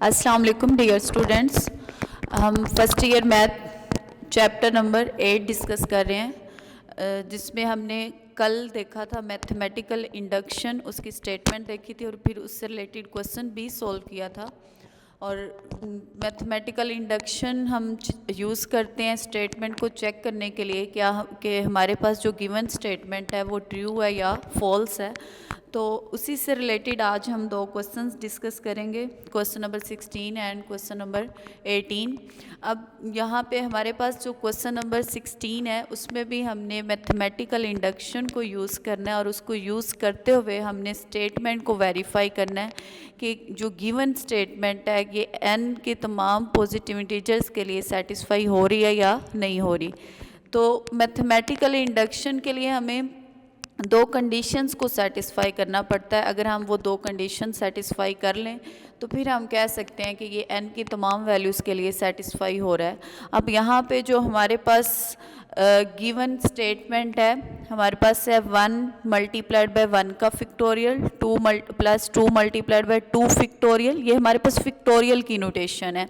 अस्सलाम वालेकुम dear students. हम first year math chapter number 8 discuss कर रहे हैं, जिसमें हमने कल देखा था मैथमेटिकल इंडक्शन, उसकी स्टेटमेंट देखी थी और फिर उससे रिलेटेड क्वेश्चन भी सॉल्व किया था। और मैथमेटिकल इंडक्शन हम यूज़ करते हैं स्टेटमेंट को चेक करने के लिए क्या कि हमारे पास जो गिवन स्टेटमेंट है वो ट्रू है या फॉल्स है। तो उसी से रिलेटेड आज हम दो क्वेश्चंस डिस्कस करेंगे, question number 16 and question number 18। अब यहाँ पे हमारे पास जो क्वेश्चन नंबर 16 है उसमें भी हमने मैथमेटिकल इंडक्शन को यूज़ करना है और उसको यूज़ करते हुए हमने स्टेटमेंट को वेरीफाई करना है कि जो गिवन स्टेटमेंट है ये n के तमाम पॉजिटिव इंटीजर्स के लिए सेटिस्फाई हो रही है या नहीं हो रही। तो मैथमेटिकल इंडक्शन के लिए हमें दो कंडीशंस को सेटिस्फाई करना पड़ता है। अगर हम वो दो कंडीशन सेटिस्फाई कर लें तो फिर हम कह सकते हैं कि ये n की तमाम वैल्यूज़ के लिए सेटिस्फाई हो रहा है। अब यहाँ पे जो हमारे पास गिवन स्टेटमेंट है, हमारे पास है 1 मल्टीप्लाइड बाय 1 का factorial, 2 plus 2 multiplied by 2 factorial, ये हमारे पास फिक्टोरियल की नोटेशन है,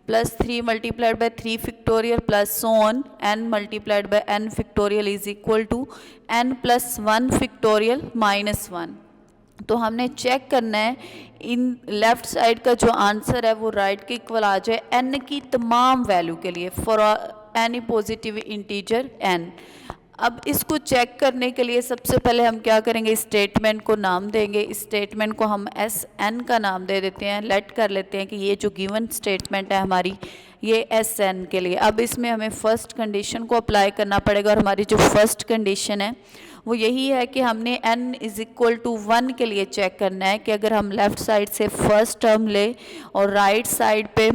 plus 3 multiplied by 3 factorial plus so on n multiplied by n factorial is equal to n plus 1 factorial minus 1। तो हमने चेक करना है इन लेफ्ट साइड का जो आंसर है वो राइट के इक्वल आ जाए n की तमाम वैल्यू के लिए for any positive integer n। अब इसको चेक करने के लिए सबसे पहले हम क्या करेंगे, स्टेटमेंट को नाम देंगे। इस स्टेटमेंट को हम Sn का नाम दे देते हैं, लेट कर लेते हैं कि ये जो गिवन स्टेटमेंट है हमारी ये Sn के लिए। अब इसमें हमें फर्स्ट कंडीशन को अप्लाई करना पड़ेगा और हमारी जो फर्स्ट कंडीशन है वो यही है कि हमने n इज़ इक्वल टू 1 के लिए चेक करना है कि अगर हम लेफ़्ट साइड से फर्स्ट टर्म लें और राइट साइड पे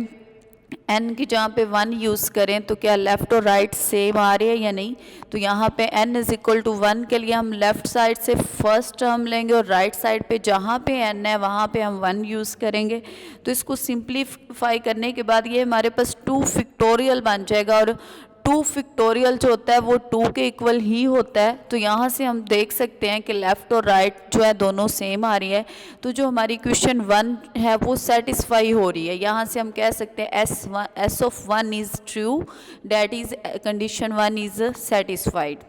n की जहाँ पे 1 यूज़ करें तो क्या लेफ़्ट और राइट सेम आ रहे हैं या नहीं। तो यहाँ पे n इज़ इक्वल टू 1 के लिए हम लेफ़्ट साइड से फर्स्ट टर्म लेंगे और राइट साइड पे जहाँ पे n है वहाँ पे हम 1 यूज़ करेंगे। तो इसको सिंप्लीफाई करने के बाद ये हमारे पास 2 फिक्टोरियल बन जाएगा और 2 फिक्टोरियल जो होता है वो 2 के इक्वल ही होता है। तो यहाँ से हम देख सकते हैं कि लेफ़्ट और राइट जो है दोनों सेम आ रही है। तो जो हमारी क्वेश्चन 1 है वो सेटिस्फाई हो रही है। यहाँ से हम कह सकते हैं S of 1 is true, that is condition 1 is satisfied.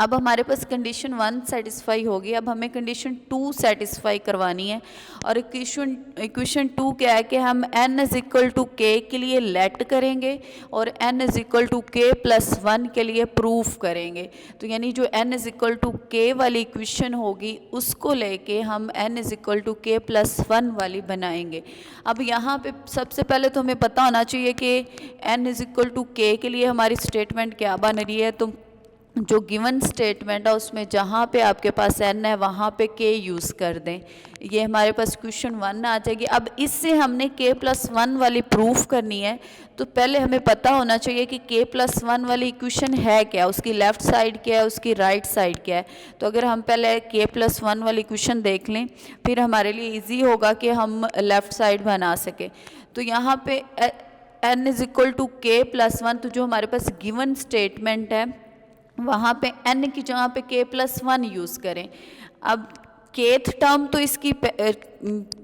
अब हमारे पास कंडीशन 1 सेटिस्फाई होगी, अब हमें कंडीशन 2 सेटिस्फाई करवानी है। और इक्वेशन 2 क्या है कि हम n is equal to k के लिए लेट करेंगे और n is equal to k plus 1 के लिए प्रूफ करेंगे। तो यानी जो n is equal to k वाली इक्वेशन होगी उसको लेके हम n is equal to k plus 1 वाली बनाएंगे। अब यहाँ पे सबसे पहले तो हमें पता होना चाहिए कि n is equal to k के लिए हमारी स्टेटमेंट क्या बन रही है। तो जो गिवन स्टेटमेंट है उसमें जहाँ पे आपके पास n है वहाँ पे k यूज़ कर दें, ये हमारे पास क्वेश्चन 1 आ जाएगी। अब इससे हमने k प्लस 1 वाली प्रूफ करनी है तो पहले हमें पता होना चाहिए कि k प्लस 1 वाली इक्वेशन है क्या, उसकी लेफ़्ट साइड क्या है, उसकी राइट साइड क्या है। तो अगर हम पहले k प्लस 1 वाली इक्वेशन देख लें फिर हमारे लिए ईजी होगा कि हम लेफ़्ट साइड बना सकें। तो यहाँ पे n is equal to k plus 1, तो जो हमारे पास गिवन स्टेटमेंट है वहाँ पे n की जगह पे k प्लस 1 यूज़ करें। अब kth टर्म तो इसकी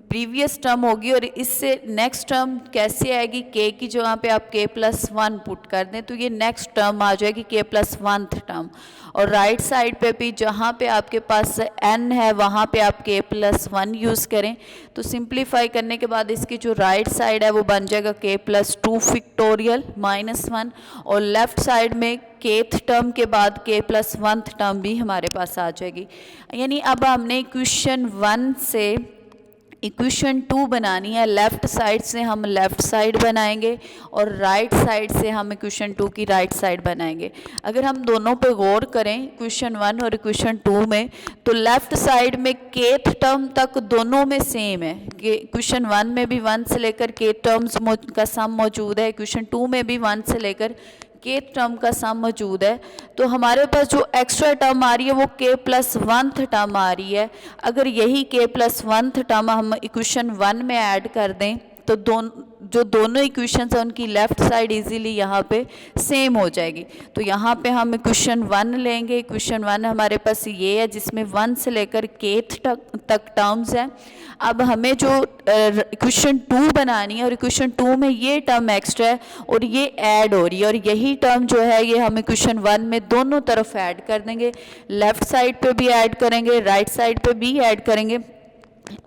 प्रीवियस टर्म होगी और इससे नेक्स्ट टर्म कैसे आएगी, k की जगह पे आप k प्लस 1 पुट कर दें तो ये नेक्स्ट टर्म आ जाएगी k प्लस 1th टर्म। और राइट साइड पे भी जहाँ पे आपके पास n है वहाँ पे आप k प्लस 1 यूज़ करें। तो सिंप्लीफाई करने के बाद इसकी जो राइट साइड है वो बन जाएगा k प्लस 2 फिक्टोरियल माइनस 1 और लेफ़्ट साइड में kth टर्म के बाद k प्लस 1th टर्म भी हमारे पास आ जाएगी। यानी अब हमने इक्वेशन 1 से इक्वेशन 2 बनानी है, लेफ़्ट साइड से हम लेफ़्ट साइड बनाएंगे और राइट साइड से हम इक्वेशन 2 की राइट साइड बनाएंगे। अगर हम दोनों पे गौर करें इक्वेशन 1 और इक्वेशन 2 में तो लेफ़्ट साइड में kth टर्म तक दोनों में सेम है। इक्वेशन 1 में भी 1 से लेकर k टर्म्स का सम मौजूद है, इक्वेशन 2 में भी 1 से लेकर k टर्म का सम मौजूद है। तो हमारे पास जो एक्स्ट्रा टर्म आ रही है वो k प्लस 1th टर्म आ रही है। अगर यही k प्लस 1th टर्म हम इक्वेशन 1 में ऐड कर दें तो जो दोनों इक्वेशंस हैं उनकी लेफ़्ट साइड इजीली यहाँ पे सेम हो जाएगी। तो यहाँ पे हम इक्वेशन 1 लेंगे। इक्वेशन 1 हमारे पास ये है जिसमें 1 से लेकर kth तक टर्म्स हैं। अब हमें जो इक्वेशन 2 बनानी है और इक्वेशन 2 में ये टर्म एक्स्ट्रा है और ये ऐड हो रही है, और यही टर्म जो है ये हम इक्वेशन 1 में दोनों तरफ ऐड कर देंगे। लेफ़्ट साइड पे भी ऐड करेंगे, राइट साइड पे भी ऐड करेंगे।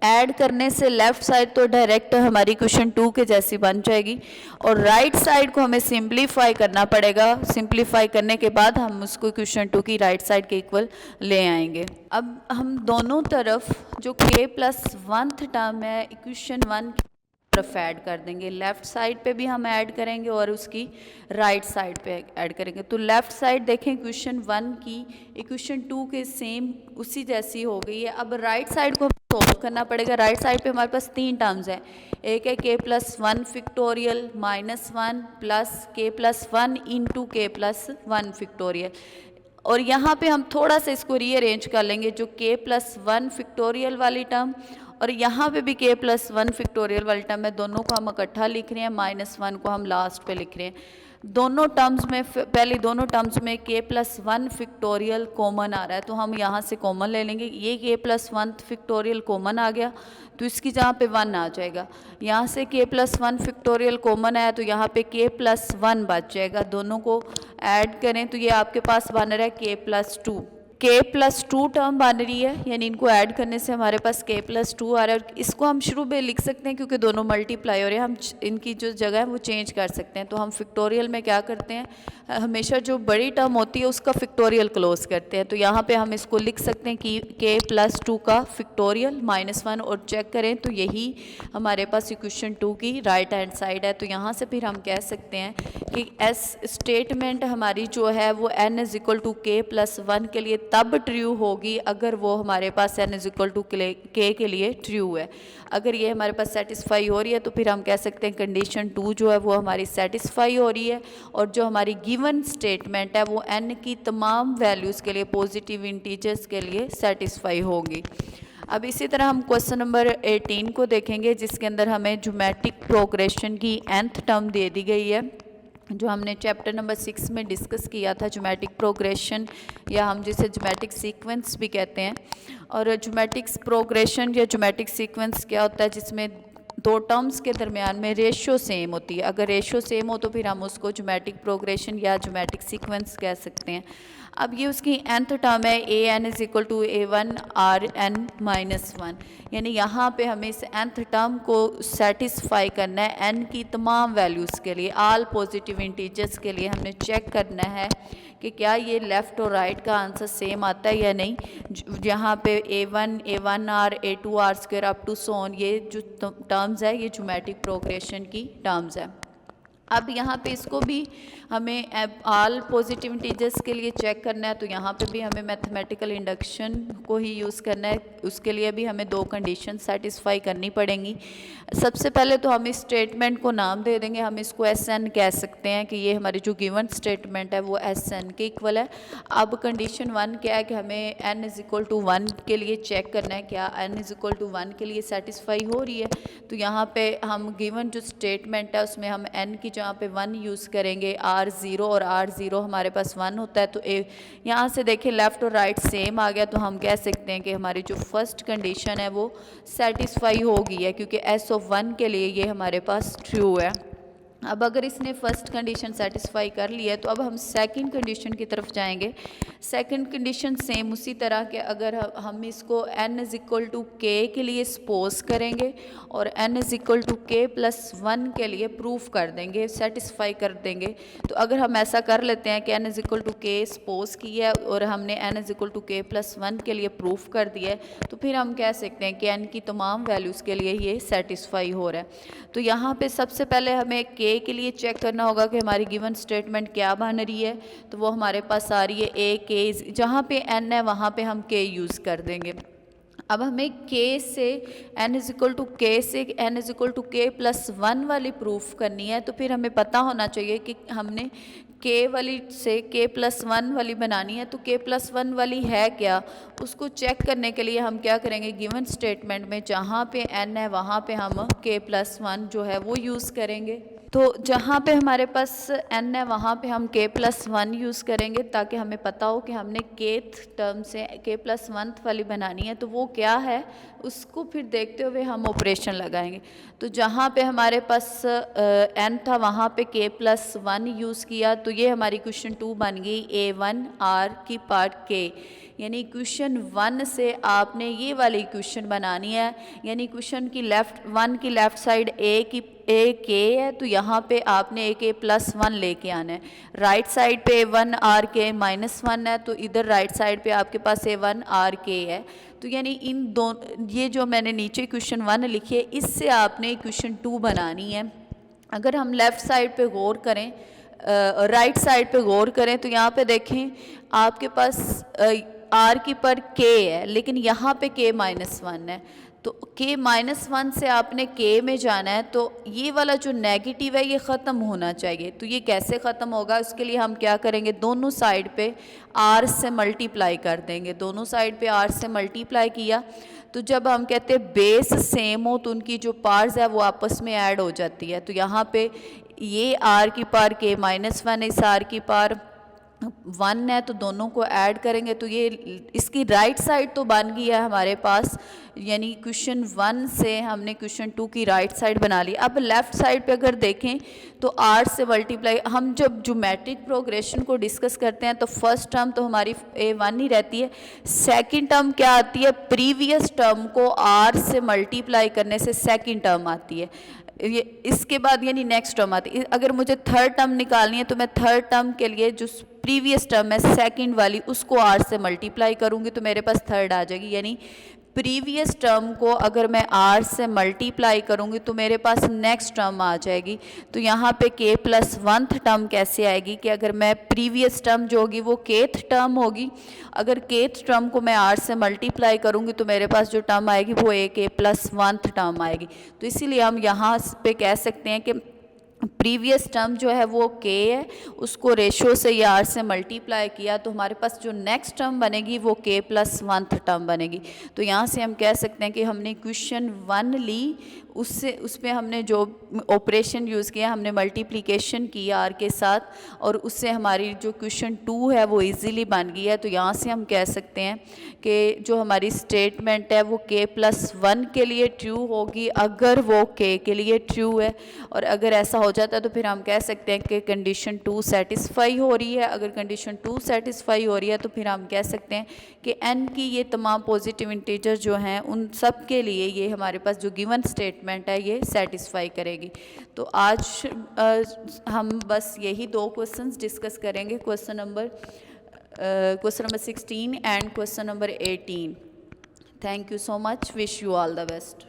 ऐड करने से लेफ़्ट साइड तो डायरेक्ट हमारी क्वेश्चन 2 के जैसी बन जाएगी, और राइट साइड को हमें सिंप्लीफाई करना पड़ेगा। सिंप्लीफाई करने के बाद हम उसको क्वेश्चन 2 की राइट साइड के इक्वल ले आएंगे। अब हम दोनों तरफ जो k+1th टर्म है इक्वेशन 1 की तरफ ऐड कर देंगे। लेफ़्ट साइड पे भी हम ऐड करेंगे और उसकी राइट साइड पे ऐड करेंगे। तो लेफ़्ट साइड देखें क्वेश्चन 1 की इक्वेशन 2 के सेम उसी जैसी हो गई है। अब राइट साइड को सोल्व करना पड़ेगा। राइट साइड पे हमारे पास 3 टर्म्स हैं। एक है k+1 factorial -1 plus k+1 into k+1 factorial, और यहाँ पे हम थोड़ा सा इसको रीअरेंज कर लेंगे। जो k+1 फैक्टोरियल वाली टर्म और यहाँ पे भी k+1 फैक्टोरियल वाली टर्म है, दोनों को हम इकट्ठा लिख रहे हैं, -1 को हम लास्ट पे लिख रहे हैं। दोनों टर्म्स में पहले दोनों टर्म्स में k+1 फैक्टोरियल कॉमन आ रहा है, तो हम यहाँ से कॉमन ले लेंगे। ये k+1 फैक्टोरियल कॉमन आ गया तो इसकी जहाँ पे 1 आ जाएगा। यहाँ से k+1 फैक्टोरियल कॉमन आया तो यहाँ पे k+1 बच जाएगा। दोनों को ऐड करें तो ये आपके पास बन रहा है k+2। k+2 टर्म बन रही है, यानी इनको ऐड करने से हमारे पास k+2 आ रहा है। और इसको हम शुरू में लिख सकते हैं क्योंकि दोनों मल्टीप्लाई हो रहे हैं, हम इनकी जो जगह है वो चेंज कर सकते हैं। तो हम फैक्टोरियल में क्या करते हैं, हमेशा जो बड़ी टर्म होती है उसका फैक्टोरियल क्लोज करते हैं। तो यहाँ पे हम इसको लिख सकते हैं कि k+2 का फैक्टोरियल -1, और चेक करें तो यही हमारे पास इक्वेशन 2 की राइट हैंड साइड है। तो यहाँ से फिर हम कह सकते हैं कि एस स्टेटमेंट हमारी जो है वो n = k+1 के लिए तब ट्रू होगी अगर वो हमारे पास n = k के लिए ट्रू है। अगर ये हमारे पास सेटिस्फाई हो रही है तो फिर हम कह सकते हैं कंडीशन 2 जो है वो हमारी सेटिस्फाई हो रही है, और जो हमारी गिवन स्टेटमेंट है वो n की तमाम वैल्यूज़ के लिए पॉजिटिव इंटीजर्स के लिए सेटिस्फाई होगी। अब इसी तरह हम क्वेश्चन नंबर 18 को देखेंगे जिसके अंदर हमें ज्योमेट्रिक प्रोग्रेशन की nth टर्म दे दी गई है, जो हमने चैप्टर नंबर 6 में डिस्कस किया था। ज्योमेट्रिक प्रोग्रेशन या हम जिसे ज्योमेट्रिक सीक्वेंस भी कहते हैं। और ज्योमेट्रिक प्रोग्रेशन या ज्योमेट्रिक सीक्वेंस क्या होता है, जिसमें दो टर्म्स के दरमियान में रेशियो सेम होती है। अगर रेशियो सेम हो तो फिर हम उसको ज्योमेट्रिक प्रोग्रेशन या ज्योमेट्रिक सीक्वेंस कह सकते हैं। अब ये उसकी nth टर्म है an = a1 rn-1, यानी यहाँ पे हमें इस nth टर्म को सेटिस्फाई करना है n की तमाम वैल्यूज़ के लिए, ऑल पॉजिटिव इंटीजर्स के लिए। हमने चेक करना है कि क्या ये लेफ़्ट और राइट का आंसर सेम आता है या नहीं। यहाँ पे a1 a1r a2 r² up to so on, ये जो टर्म्स है ये ज्योमेट्रिक प्रोग्रेशन की टर्म्स है। अब यहाँ पे इसको भी हमें ऑल पॉजिटिव इंटीजर्स के लिए चेक करना है, तो यहाँ पे भी हमें मैथमेटिकल इंडक्शन को ही यूज़ करना है। उसके लिए भी हमें दो कंडीशन सेटिस्फाई करनी पड़ेंगी। सबसे पहले तो हम इस स्टेटमेंट को नाम दे देंगे, हम इसको Sn कह सकते हैं कि ये हमारी जो गिवन स्टेटमेंट है वो Sn के इक्वल है। अब कंडीशन 1 क्या है कि हमें n = 1 के लिए चेक करना है क्या n = 1 के लिए सेटिस्फाई हो रही है। तो यहाँ पे हम गिवन जो स्टेटमेंट है उसमें हम n की जहाँ पे 1 यूज़ करेंगे, r0 और r0 हमारे पास 1 होता है। तो यहाँ से देखिए लेफ़्ट और राइट सेम आ गया, तो हम कह सकते हैं कि हमारी जो फर्स्ट कंडीशन है वो सेटिस्फाई हो गई है, क्योंकि s(1) के लिए ये हमारे पास ट्रू है। अब अगर इसने फर्स्ट कंडीशन सेटिस्फाई कर ली है तो अब हम सेकंड कंडीशन की तरफ जाएंगे। सेकंड कंडीशन सेम उसी तरह के, अगर हम इसको n = k के लिए सपोज करेंगे और n = k+1 के लिए प्रूफ कर देंगे, सेटिस्फाई कर देंगे। तो अगर हम ऐसा कर लेते हैं कि n = k सपोज किया है और हमने n = k+1 के लिए प्रूफ कर दिया है, तो फिर हम कह सकते हैं कि n की तमाम वैल्यूज़ के लिए ये सेटिस्फाई हो रहा है। तो यहाँ पे सबसे पहले हमें k के लिए चेक करना होगा कि हमारी गिवन स्टेटमेंट क्या बन रही है। तो वो हमारे पास आ रही है a k, जहाँ पे n है वहाँ पे हम k यूज़ कर देंगे। अब हमें k से n = k से n = k+1 वाली प्रूफ करनी है, तो फिर हमें पता होना चाहिए कि हमने के वाली से k+1 वाली बनानी है, तो k+1 वाली है क्या, उसको चेक करने के लिए हम क्या करेंगे, गिवन स्टेटमेंट में जहाँ पे n है वहाँ पे हम k+1 जो है वो यूज़ करेंगे। तो जहाँ पे हमारे पास n है वहाँ पे हम k+1 यूज़ करेंगे, ताकि हमें पता हो कि हमने kth टर्म से k+1 वाली बनानी है, तो वो क्या है उसको फिर देखते हुए हम ऑपरेशन लगाएंगे। तो जहाँ पे हमारे पास n था वहाँ पे k+1 यूज़ किया, तो ये हमारी क्वेश्चन 2 बन गई a1 r की पार्ट k, यानी क्वेश्चन 1 से आपने ये वाली क्वेश्चन बनानी है, यानी क्वेश्चन की लेफ़्ट साइड ए के है, तो यहाँ पे आपने ए के +1 लेके आना है। राइट साइड पे A1 आर के -1 है, तो इधर राइट साइड पे आपके पास A1 आर के है। तो यानी इन दोनों, ये जो मैंने नीचे क्वेश्चन 1 लिखी है, इससे आपने क्वेश्चन 2 बनानी है। अगर हम लेफ़्ट साइड पे गौर करें, राइट साइड पे गौर करें, तो यहाँ पे देखें आपके पास आर की पर के है, लेकिन यहाँ पे k-1 है, तो k-1 से आपने k में जाना है, तो ये वाला जो नेगेटिव है ये ख़त्म होना चाहिए। तो ये कैसे ख़त्म होगा, उसके लिए हम क्या करेंगे, दोनों साइड पे r से मल्टीप्लाई कर देंगे। दोनों साइड पे r से मल्टीप्लाई किया, तो जब हम कहते हैं बेस सेम हो तो उनकी जो पार्स है वो आपस में ऐड हो जाती है। तो यहाँ पे ये r की पार k-1 इस r की पार 1 है, तो दोनों को ऐड करेंगे, तो ये इसकी राइट साइड तो बन गई है हमारे पास, यानी क्वेश्चन 1 से हमने क्वेश्चन 2 की राइट साइड बना ली। अब लेफ़्ट साइड पे अगर देखें तो r से मल्टीप्लाई, हम जब ज्योमेट्रिक प्रोग्रेशन को डिस्कस करते हैं तो फर्स्ट टर्म तो हमारी a1 ही रहती है, सेकंड टर्म क्या आती है, प्रीवियस टर्म को r से मल्टीप्लाई करने से सेकंड टर्म आती है, ये इसके बाद यानी नेक्स्ट टर्म आती है। अगर मुझे थर्ड टर्म निकालनी है तो मैं थर्ड टर्म के लिए जो प्रीवियस टर्म है सेकंड वाली उसको r से मल्टीप्लाई करूँगी, तो मेरे पास थर्ड आ जाएगी। यानी प्रीवियस टर्म को अगर मैं r से मल्टीप्लाई करूँगी तो मेरे पास नेक्स्ट टर्म आ जाएगी। तो यहाँ पे k+1 टर्म कैसे आएगी कि अगर मैं प्रीवियस टर्म जो होगी वो kth टर्म होगी, अगर kth टर्म को मैं r से मल्टीप्लाई करूँगी तो मेरे पास जो टर्म आएगी वो k+1 टर्म आएगी। तो इसीलिए हम यहाँ पे कह सकते हैं कि प्रीवियस टर्म जो है वो k है, उसको रेशो से या r से मल्टीप्लाई किया, तो हमारे पास जो नेक्स्ट टर्म बनेगी वो k+1 टर्म बनेगी। तो यहाँ से हम कह सकते हैं कि हमने क्वेश्चन 1 ली, उससे उसमें हमने जो ऑपरेशन यूज़ किया, हमने मल्टीप्लिकेशन किया r के साथ, और उससे हमारी जो क्वेश्चन 2 है वो इजीली बन गई है। तो यहाँ से हम कह सकते हैं कि जो हमारी स्टेटमेंट है वो k+1 के लिए ट्रू होगी अगर वो k के लिए ट्रू है, और अगर ऐसा हो जाता है तो फिर हम कह सकते हैं कि कंडीशन 2 सेटिस्फाई हो रही है। अगर कंडीशन 2 सेटिस्फाई हो रही है तो फिर हम कह सकते हैं कि n की ये तमाम पॉजिटिव इंटीजर जो हैं उन सब के लिए ये हमारे पास जो गिवन स्टेटमेंट है ये सेटिस्फाई करेगी। तो आज हम बस यही 2 क्वेश्चंस डिस्कस करेंगे, question number 16 and question number 18। Thank you so much, wish you all the best.